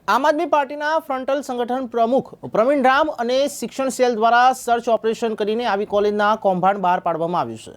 આમ આદમી પાર્ટીના ફ્રન્ટલ સંગઠન પ્રમુખ પ્રવીણ રામ અને શિક્ષણ સેલ દ્વારા સર્ચ ઓપરેશન કરીને આવી કોલેજના કૌભાંડ બહાર પાડવામાં આવ્યું છે,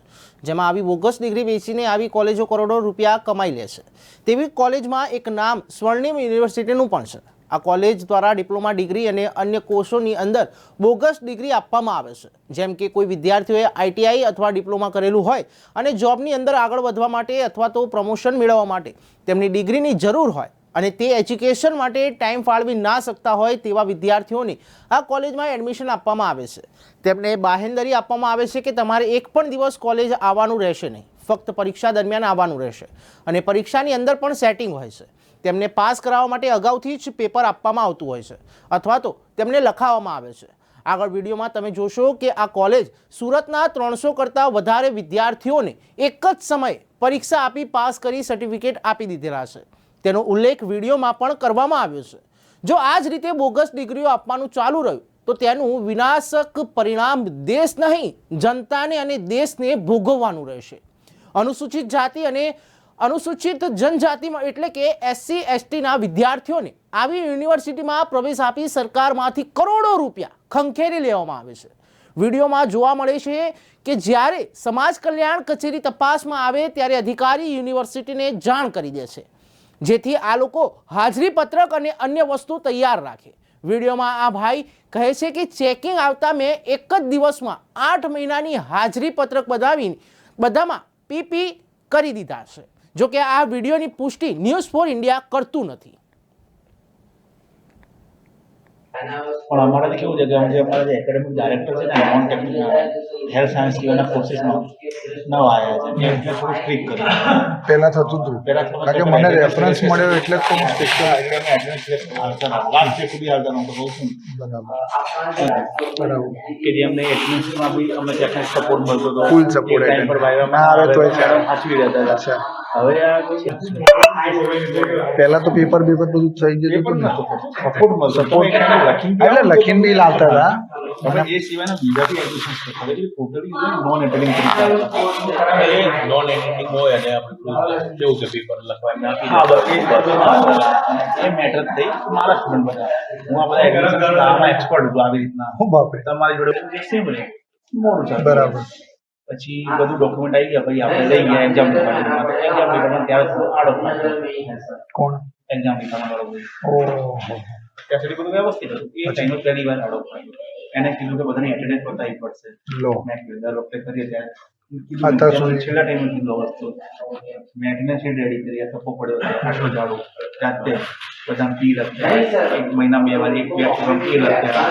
જેમાં આવી બોગસ ડિગ્રી વેચીને આવી કોલેજો કરોડો રૂપિયા કમાઈ લે છે। તેવી કોલેજમાં એક નામ સ્વર્ણિમ યુનિવર્સિટીનું પણ છે। આ કોલેજ દ્વારા ડિપ્લોમા ડિગ્રી અને અન્ય કોર્સોની અંદર બોગસ ડિગ્રી આપવામાં આવે છે, જેમ કે કોઈ વિદ્યાર્થીઓએ આઈટીઆઈ અથવા ડિપ્લોમા કરેલું હોય અને જોબની અંદર આગળ વધવા માટે અથવા તો પ્રમોશન મેળવવા માટે તેમની ડિગ્રીની જરૂર હોય અને તે એજ્યુકેશન માટે ટાઈમ ફાળવી ના શકતા હોય તેવા વિદ્યાર્થીઓને આ કોલેજમાં એડમિશન આપવામાં આવે છે। તેમને બાહેંધરી આપવામાં આવે છે કે તમારે એક પણ દિવસ કોલેજ આવવાનું રહેશે નહીં, ફક્ત પરીક્ષા દરમિયાન આવવાનું રહેશે અને પરીક્ષાની અંદર પણ સેટિંગ હોય છે। તેમને પાસ કરાવવા માટે અગાઉથી જ પેપર આપવામાં આવતું હોય છે અથવા તો તેમને લખાવવામાં આવે છે। આગળ વિડીયોમાં તમે જોશો કે આ કોલેજ સુરતના 300 કરતાં વધારે વિદ્યાર્થીઓને એક જ સમયે પરીક્ષા આપી પાસ કરી સર્ટિફિકેટ આપી દીધેલા છે। તેનો ઉલ્લેખ વિડીયોમાં પણ કરવામાં આવ્યો છે। જો આ જ રીતે બોગસ ડિગ્રીઓ આપવાનું ચાલુ રહ્યું તો તેનું વિનાશક પરિણામ દેશ નહીં, જનતાને અને દેશને ભોગવવાનું રહેશે। અનુસૂચિત જાતિ અને અનુસૂચિત જનજાતિમાં એટલે કે એસસી એસટીના વિદ્યાર્થીઓને આવી યુનિવર્સિટીમાં પ્રવેશ આપી સરકારમાંથી કરોડો રૂપિયા ખંખેરી લેવામાં આવે છે। વિડીયોમાં જોવા મળે છે કે જ્યારે સમાજ કલ્યાણ કચેરી તપાસમાં આવે ત્યારે અધિકારી યુનિવર્સિટીને જાણ કરી દે છે, જેથી આ લોકો હાજરી પત્રક અને અન્ય વસ્તુ તૈયાર રાખે। વિડીયોમાં આ ભાઈ કહે છે કે ચેકિંગ આવતા મેં એક જ દિવસમાં 8 મહિનાની હાજરી પત્રક બનાવીને બધામાં પીપી કરી દીધા છે। જો કે આ વિડીયોની પુષ્ટિ ન્યૂઝ ફોર ઇન્ડિયા કરતું નથી। પણ અમારે કેવું છે કે અમારા જે એકેડેમિક ડાયરેક્ટર છે ને નોન ટેકનિકલ હેલ્થ સાયન્સ લેવાના કોર્સીસમાં નવા આવ્યા છે એટલે થોડું સ્ટ્રિક્ટ કર્યું। પહેલા થતું હતું કારણ કે મને રેફરન્સ મળ્યો એટલે તો હું લાસ્ટ યર સુધી હાલતા નહોતો કહું છું। બરાબર કે જે અમને એડમિશનમાં બી અમને ટેકનિક સપોર્ટ મળતો હતો, ફૂલ સપોર્ટ ટાઈમ પર ના આવે તો સાચવી રહેતા હતા। હવે પહેલા તો પેપર બધું થઈ જતું હતું ને સપોર્ટ મળતો એટલે લખીને બી લાવતા હતા। હવે એ સિવાયના બીજા બી એડમિશન છે, હવે એ totally non attending non editing હોય અને આપણે કેવું કે પેપર લખવા એ મેટર થઈ મારા સ્ટુડન્ટ બધા હું આ બધા એડમિશન આમાં એક્સપર્ટ હતો આવી રીતના હું બાપરે તમારી જોડે સેમ રહે મોડું ચાલે બરાબર પછી બધું ડોક્યુમેન્ટ આવી ગયા પછી આપણે લઈ ગયા એક્ઝામ નિકાલવા ત્યારે થોડો આડો કોણ એક્ઝામ નિકાલવા વાળો ઓહો ત્યાં સુધી બધું વ્યવસ્થિત હતું એ ટાઈમ પહેલી વાર આડો એને કીધું કે બધાની એટેન્ડન્સ બતાવવી પડશે લો મેં કીધું દર વખતે કરીએ ત્યારે અત્યાર સુધી છેલ્લા ટાઈમે કીધું વસ્તુ મેં એટેન્ડન્સ શીટ રેડી કરી થપ્પો પડ્યો આટલો જાડો જાતે બધા પી લખતા એક મહિના 2 વાર એક પ્રોગ્રામ પી લખતા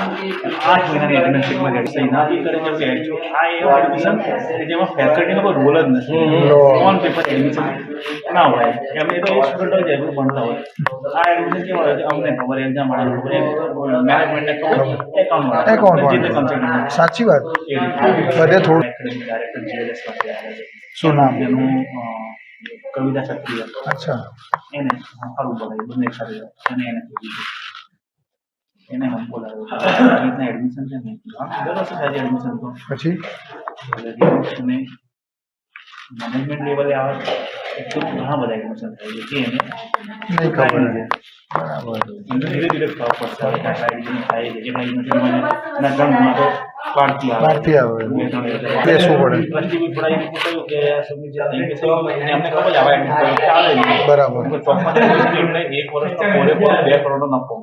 8 મહિનાની એટેન્ડન્સ શીટમાં જડી સહી ના બી કરે છે કે આ એ એડમિશન જેમાં ફેકલ્ટીનો કોઈ રોલ જ નથી, ઓન પેપર એડમિશન ના હોય એમને તો સ્ટુડન્ટો જ એવું ભણતા હોય। આ એડમિશન કેવા હોય અમને ખબર એક્ઝામ વાળાને ખબર મેનેજમેન્ટને ખબર એકાઉન્ટ સાચી વાત બધે થોડું ડાયરેક્ટર જીએલએસ પાસે શું નામ એનું કવિતા શક્તિ અચ્છા એને સારું બોલાય બંને સારી અને એને એને હમ બોલાવ્યો રીતના એડમિશન છે ને દર વર્ષે થાય એડમિશન તો પછી અને મેનેજમેન્ટ લેવલે આવે એકદમ ઘણા બધા એડમિશન થાય છે એને નહીં ખબર બરાબર ધીરે ધીરે ખબર પડશે હવે કાંઈ એડમિશન થાય છે કેટલા યુનિવર્સિટીમાં ના ત્રણ તો બહારથી આવે બેસવું પડે ટ્રસ્ટી બી થોડા એવું કહ્યું કે સબમિટ જે નહીં કે અમને ખબર જ આવે ચાલે બરાબર ચોક્કસ એક વર્ષ તો 2 કરોડનો નફો